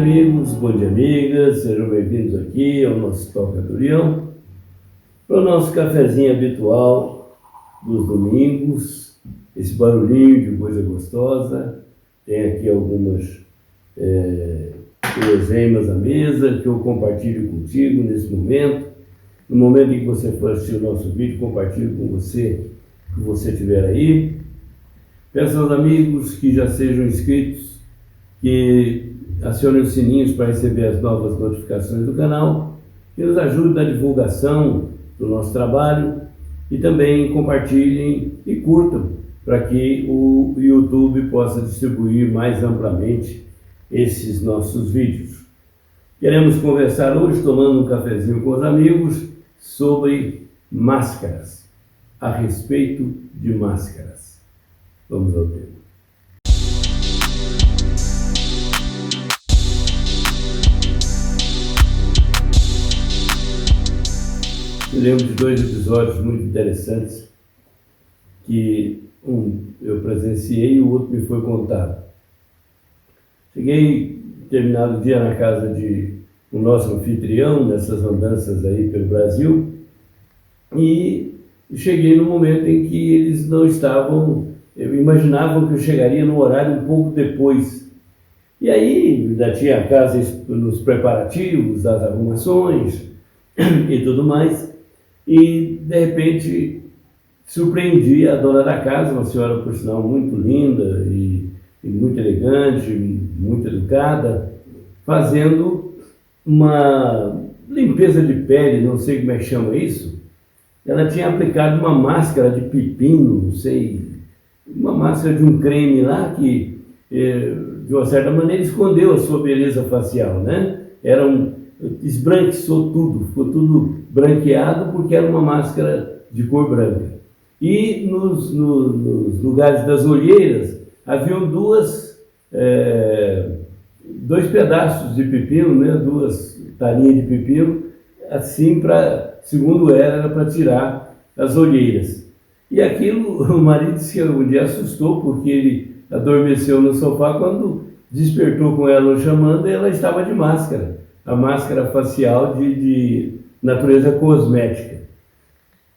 amigos, bom dia amigas, sejam bem-vindos aqui ao nosso Toca do Leão, para o nosso cafezinho habitual dos domingos, esse barulhinho de coisa gostosa. Tem aqui algumas guloseimas à mesa que eu compartilho contigo nesse momento. No momento em que você for assistir o nosso vídeo, compartilho com você, que você estiver aí. Peço aos amigos que já sejam inscritos, que acionem os sininhos para receber as novas notificações do canal, que nos ajudem na divulgação do nosso trabalho e também compartilhem e curtam para que o YouTube possa distribuir mais amplamente esses nossos vídeos. Queremos conversar hoje, tomando um cafezinho com os amigos, sobre máscaras, a respeito de máscaras. Vamos ao tema. Eu lembro de dois episódios muito interessantes que eu presenciei e o outro me foi contado. Cheguei determinado dia na casa de o nosso anfitrião, nessas andanças aí pelo Brasil, e cheguei no momento em que eles não estavam, eu imaginava que eu chegaria no horário um pouco depois. E aí ainda tinha a casa nos preparativos, as arrumações e tudo mais, e de repente surpreendi a dona da casa, uma senhora por sinal muito linda e muito elegante, muito educada, fazendo uma limpeza de pele, não sei como é que chama isso. Ela tinha aplicado uma máscara de pepino, não sei, uma máscara de um creme lá que, de uma certa maneira, escondeu a sua beleza facial, né? Esbranquiçou tudo, ficou tudo branqueado porque era uma máscara de cor branca. E nos lugares das olheiras haviam dois pedaços de pepino, né? Duas tarinhas de pepino, assim, segundo ela, era para tirar as olheiras. E aquilo, o marido disse que um dia assustou, porque ele adormeceu no sofá, quando despertou com ela chamando, ela estava de máscara, a máscara facial de natureza cosmética.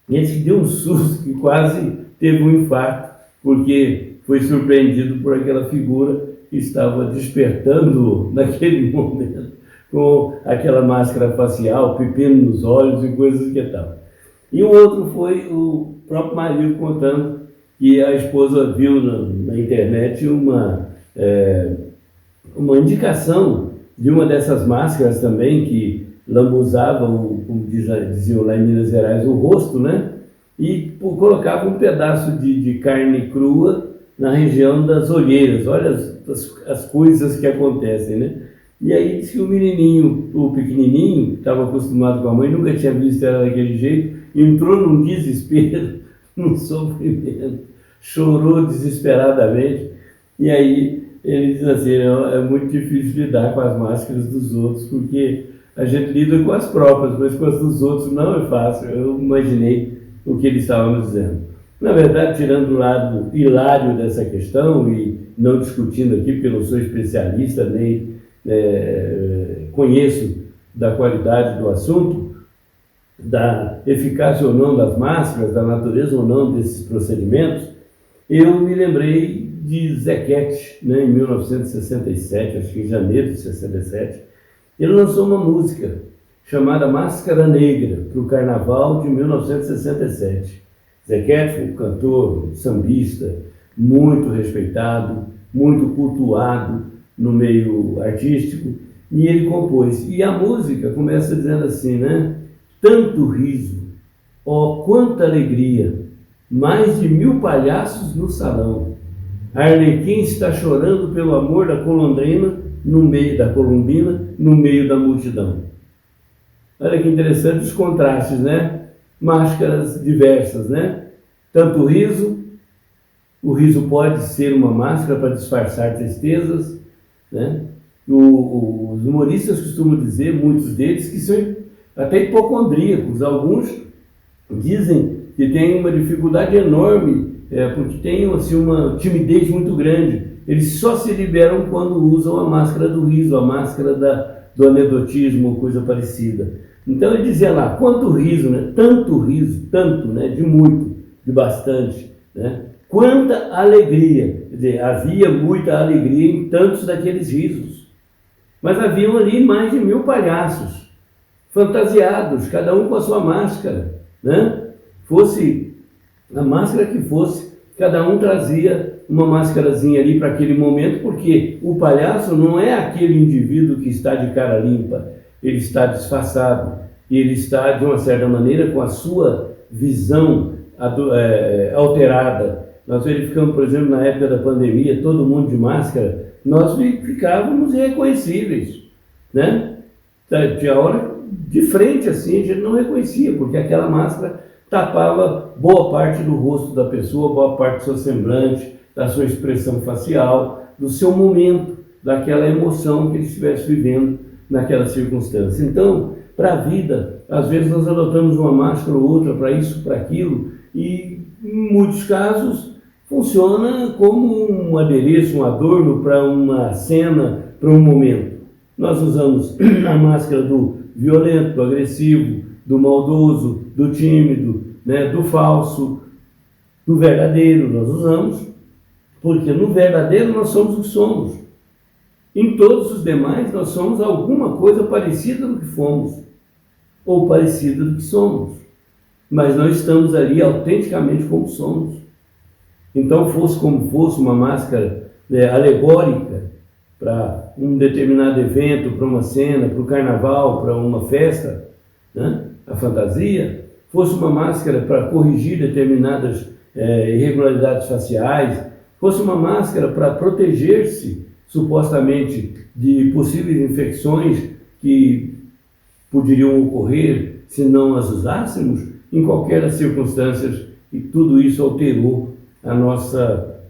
E ele se deu um susto, que quase teve um infarto, porque foi surpreendido por aquela figura que estava despertando naquele momento, com aquela máscara facial, pepino nos olhos e coisas que tal. E o outro foi o próprio marido contando que a esposa viu na internet uma indicação de uma dessas máscaras também, que lambuzava, como diziam lá em Minas Gerais, o rosto, né? E colocava um pedaço de carne crua na região das olheiras. Olha as coisas que acontecem, né? E aí disse que o menininho, o pequenininho, estava acostumado com a mãe, nunca tinha visto ela daquele jeito, entrou num desespero, num sofrimento, chorou desesperadamente. E aí ele diz assim: é muito difícil lidar com as máscaras dos outros, porque a gente lida com as próprias, mas com as dos outros não é fácil. Eu imaginei o que ele estava nos dizendo. Na verdade, tirando o lado hilário dessa questão, e não discutindo aqui, porque eu não sou especialista, nem conheço da qualidade do assunto, da eficácia ou não das máscaras, da natureza ou não desses procedimentos, eu me lembrei de Zequete, né, em 1967, acho que em janeiro de 67, ele lançou uma música chamada Máscara Negra, para o Carnaval de 1967. Zequete foi um cantor, sambista, muito respeitado, muito cultuado no meio artístico, e ele compôs. E a música começa dizendo assim, né? Tanto riso, ó quanta alegria, mais de 1000 palhaços no salão. Arlequim está chorando pelo amor da Colombina, no meio da multidão. Olha que interessante os contrastes, né? Máscaras diversas, né? Tanto riso, o riso pode ser uma máscara para disfarçar tristezas, né? Os humoristas costumam dizer, muitos deles, que são até hipocondríacos. Alguns dizem que têm uma dificuldade enorme, porque têm assim, uma timidez muito grande eles só se liberam quando usam a máscara do riso, a máscara do anedotismo ou coisa parecida. Então ele dizia lá, quanto riso, né? Tanto riso, tanto, né? De muito, de bastante, né? Quanta alegria, quer dizer, havia muita alegria em tantos daqueles risos. Mas haviam ali mais de 1000 palhaços, fantasiados, cada um com a sua máscara, né? Fosse a máscara que fosse, cada um trazia uma máscarazinha ali para aquele momento, porque o palhaço não é aquele indivíduo que está de cara limpa, ele está disfarçado, e ele está, de uma certa maneira, com a sua visão alterada. Nós verificamos, por exemplo, na época da pandemia, todo mundo de máscara, nós ficávamos irreconhecíveis, né? Tinha hora de frente assim, a gente não reconhecia, porque aquela máscara tapava boa parte do rosto da pessoa, boa parte do seu semblante, da sua expressão facial, do seu momento, daquela emoção que ele estivesse vivendo naquela circunstância. Então, para a vida, às vezes nós adotamos uma máscara ou outra para isso, para aquilo, e em muitos casos funciona como um adereço, um adorno para uma cena, para um momento. Nós usamos a máscara do violento, do agressivo, do maldoso, do tímido, né, do falso, do verdadeiro. Nós usamos, porque no verdadeiro nós somos o que somos. Em todos os demais nós somos alguma coisa parecida do que fomos, ou parecida do que somos. Mas não estamos ali autenticamente como somos. Então, fosse como fosse uma máscara alegórica para um determinado evento, para uma cena, para o carnaval, para uma festa, né? A fantasia, fosse uma máscara para corrigir determinadas irregularidades faciais, fosse uma máscara para proteger-se, supostamente, de possíveis infecções que poderiam ocorrer se não as usássemos, em qualquer das circunstâncias, e tudo isso alterou a nossa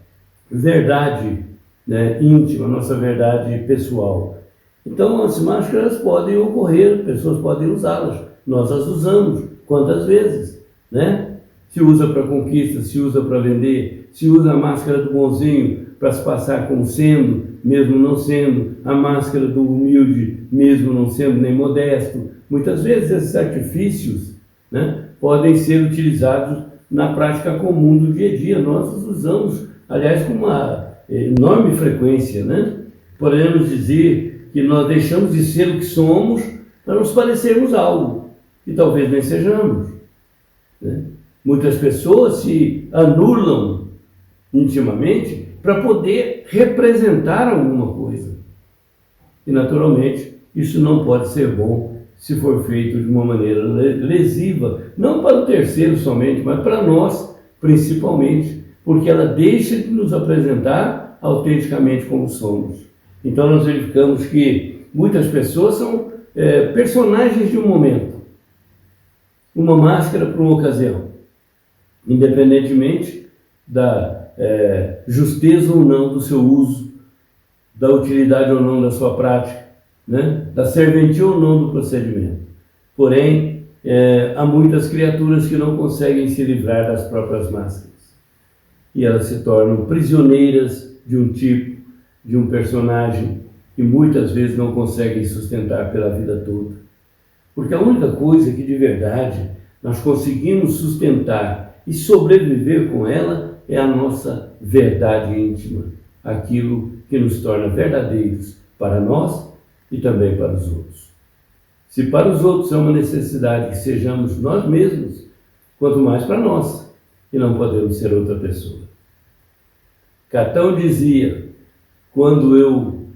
verdade, né, íntima, a nossa verdade pessoal. Então, as máscaras podem ocorrer, pessoas podem usá-las, nós as usamos, quantas vezes, né? Se usa para conquista, se usa para vender, se usa a máscara do bonzinho para se passar como sendo, mesmo não sendo, a máscara do humilde, mesmo não sendo nem modesto. Muitas vezes esses artifícios, né, podem ser utilizados na prática comum do dia a dia. Nós os usamos, aliás, com uma enorme frequência, né? Podemos dizer que nós deixamos de ser o que somos para nos parecermos algo que talvez nem sejamos, né? Muitas pessoas se anulam intimamente para poder representar alguma coisa. E, naturalmente, isso não pode ser bom se for feito de uma maneira lesiva, não para o terceiro somente, mas para nós, principalmente, porque ela deixa de nos apresentar autenticamente como somos. Então, nós verificamos que muitas pessoas são personagens de um momento, uma máscara para uma ocasião, independentemente da justeza ou não do seu uso, da utilidade ou não da sua prática, né? Da serventia ou não do procedimento. Porém, há muitas criaturas que não conseguem se livrar das próprias máscaras. E elas se tornam prisioneiras de um tipo, de um personagem, que muitas vezes não conseguem sustentar pela vida toda. Porque a única coisa que de verdade nós conseguimos sustentar e sobreviver com ela é a nossa verdade íntima, aquilo que nos torna verdadeiros para nós e também para os outros. Se para os outros é uma necessidade que sejamos nós mesmos, quanto mais para nós, que não podemos ser outra pessoa. Catão dizia, quando eu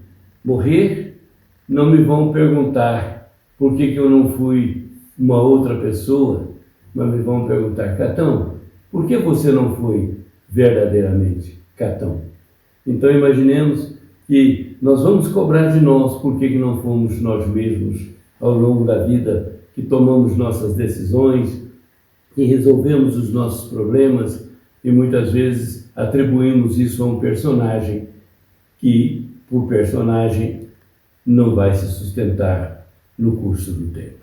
morrer, não me vão perguntar por que eu não fui uma outra pessoa, mas me vão perguntar, Catão, por que você não foi verdadeiramente Catão? Então imaginemos que nós vamos cobrar de nós por que não fomos nós mesmos ao longo da vida, que tomamos nossas decisões, que resolvemos os nossos problemas e muitas vezes atribuímos isso a um personagem que, por personagem, não vai se sustentar no curso do tempo.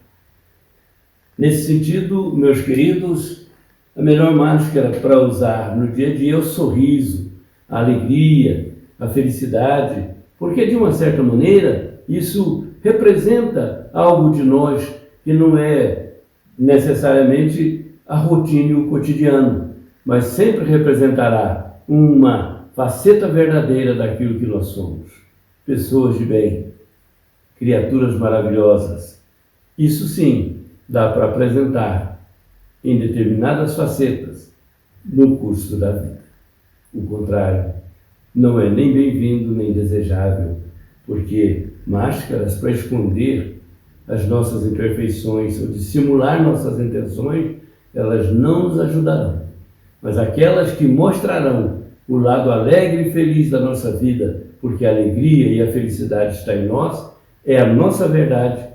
Nesse sentido, meus queridos, a melhor máscara para usar no dia a dia é o sorriso, a alegria, a felicidade, porque de uma certa maneira isso representa algo de nós que não é necessariamente a rotina e o cotidiano, mas sempre representará uma faceta verdadeira daquilo que nós somos. Pessoas de bem, criaturas maravilhosas. Isso sim dá para apresentar em determinadas facetas no curso da vida. O contrário não é nem bem-vindo nem desejável, porque máscaras para esconder as nossas imperfeições ou dissimular nossas intenções, elas não nos ajudarão. Mas aquelas que mostrarão o lado alegre e feliz da nossa vida, porque a alegria e a felicidade está em nós, é a nossa verdade,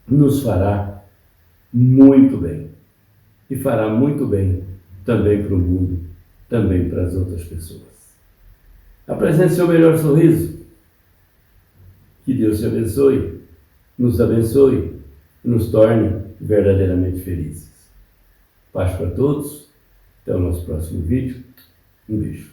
nos fará muito bem. E fará muito bem também para o mundo, também para as outras pessoas. Apresente seu melhor sorriso. Que Deus te abençoe, nos abençoe e nos torne verdadeiramente felizes. Paz para todos. Até o nosso próximo vídeo. Um beijo.